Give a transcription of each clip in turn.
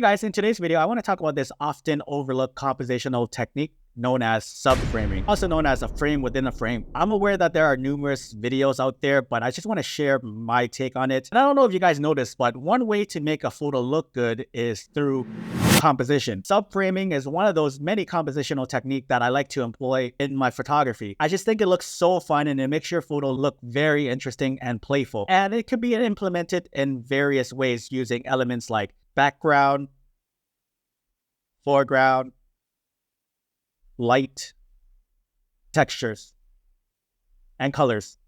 Hey guys, in today's video, I want to talk about this often overlooked compositional technique known as subframing, also known as a frame within a frame. I'm aware that there are numerous videos out there, but I just want to share my take on it. And I don't know if you guys noticed, but one way to make a photo look good is through composition. Subframing is one of those many compositional techniques that I like to employ in my photography. I just think it looks so fun and it makes your photo look very interesting and playful. And it can be implemented in various ways using elements like background, foreground, light, textures, and colors.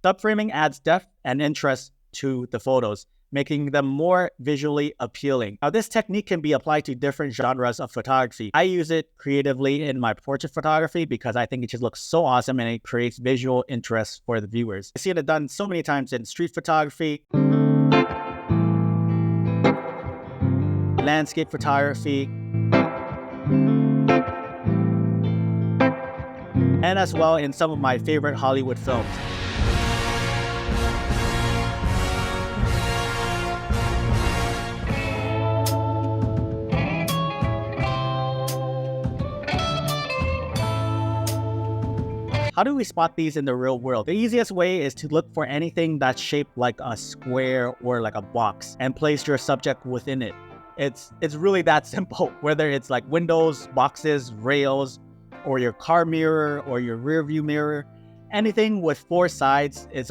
Subframing adds depth and interest to the photos, making them more visually appealing. Now, this technique can be applied to different genres of photography. I use it creatively in my portrait photography because I think it just looks so awesome and it creates visual interest for the viewers. I see it done so many times in street photography, landscape photography, and as well in some of my favorite Hollywood films. How do we spot these in the real world? The easiest way is to look for anything that's shaped like a square or like a box and place your subject within it. It's really that simple. Whether it's like windows, boxes, rails, or your car mirror or your rear view mirror, anything with four sides is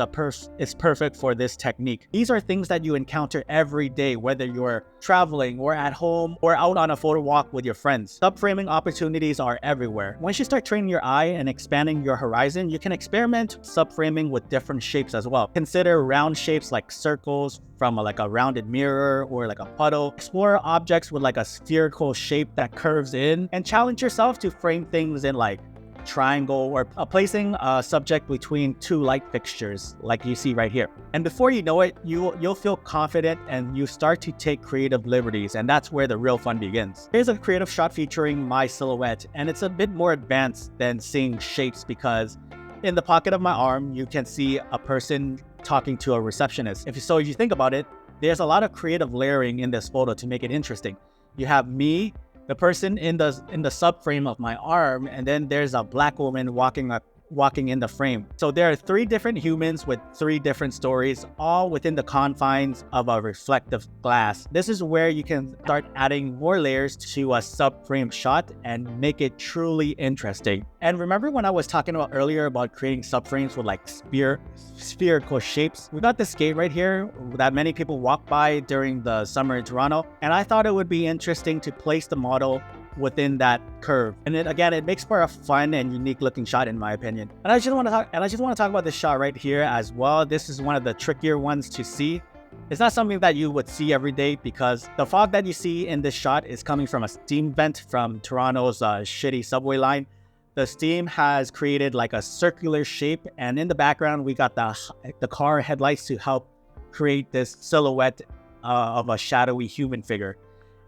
perfect for this technique. These are things that you encounter every day, whether you're traveling or at home or out on a photo walk with your friends. Subframing opportunities are everywhere. Once you start training your eye and expanding your horizon, you can experiment subframing with different shapes as well. Consider round shapes like circles from like a rounded mirror or like a puddle. Explore objects with like a spherical shape that curves in, and challenge yourself to frame things in like triangle or placing a subject between two light fixtures like you see right here. And before you know it, you'll feel confident and you start to take creative liberties, and that's where the real fun begins. Here's a creative shot featuring my silhouette, and it's a bit more advanced than seeing shapes because in the pocket of my arm you can see a person talking to a receptionist. If you think about it, there's a lot of creative layering in this photo to make it interesting. You have me, the person in the subframe of my arm, and then there's a black woman walking in the frame. So there are three different humans with three different stories, all within the confines of a reflective glass. This is where you can start adding more layers to a subframe shot and make it truly interesting. And remember when I was talking about earlier about creating subframes with like spherical shapes? We got this gate right here that many people walk by during the summer in Toronto, and I thought it would be interesting to place the model within that curve. And it makes for a fun and unique looking shot in my opinion. And I just want to talk about this shot right here as well. This is one of the trickier ones to see. It's not something that you would see every day because the fog that you see in this shot is coming from a steam vent from Toronto's shitty subway line. The steam has created like a circular shape, and in the background we got the car headlights to help create this silhouette of a shadowy human figure.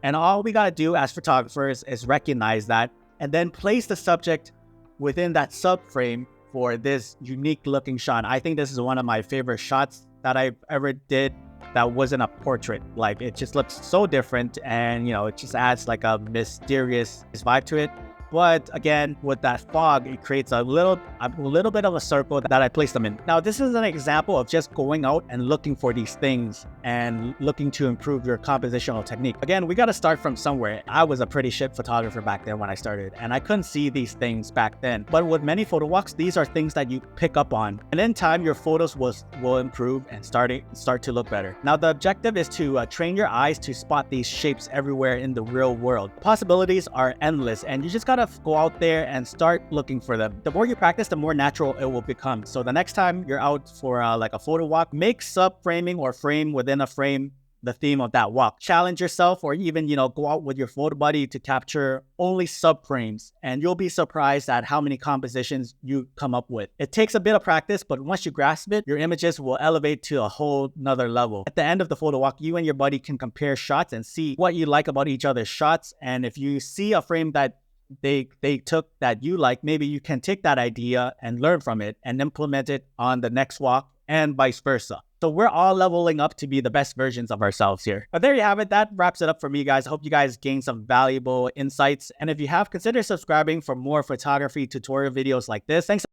And all we gotta do as photographers is recognize that and then place the subject within that subframe for this unique looking shot. I think this is one of my favorite shots that I've ever did that wasn't a portrait. Like, it just looks so different, and it just adds like a mysterious vibe to it. But again, with that fog, it creates a little bit of a circle that I place them in. Now, this is an example of just going out and looking for these things and looking to improve your compositional technique. Again, we got to start from somewhere. I was a pretty shit photographer back then when I started, and I couldn't see these things back then. But with many photo walks, these are things that you pick up on, and in time, your photos will improve and start to look better. Now, the objective is to train your eyes to spot these shapes everywhere in the real world. Possibilities are endless, and you just gotta go out there and start looking for them. The more you practice, the more natural it will become. So the next time you're out for like a photo walk, make subframing or frame within a frame the theme of that walk. Challenge yourself, or even go out with your photo buddy to capture only subframes, and you'll be surprised at how many compositions you come up with. It takes a bit of practice, but once you grasp it, your images will elevate to a whole nother level. At the end of the photo walk, you and your buddy can compare shots and see what you like about each other's shots. And if you see a frame that they took that you like, maybe you can take that idea and learn from it and implement it on the next walk, and vice versa. So we're all leveling up to be the best versions of ourselves here. But there you have it. That wraps it up for me, guys. I hope you guys gained some valuable insights. And if you have, consider subscribing for more photography tutorial videos like this. Thanks.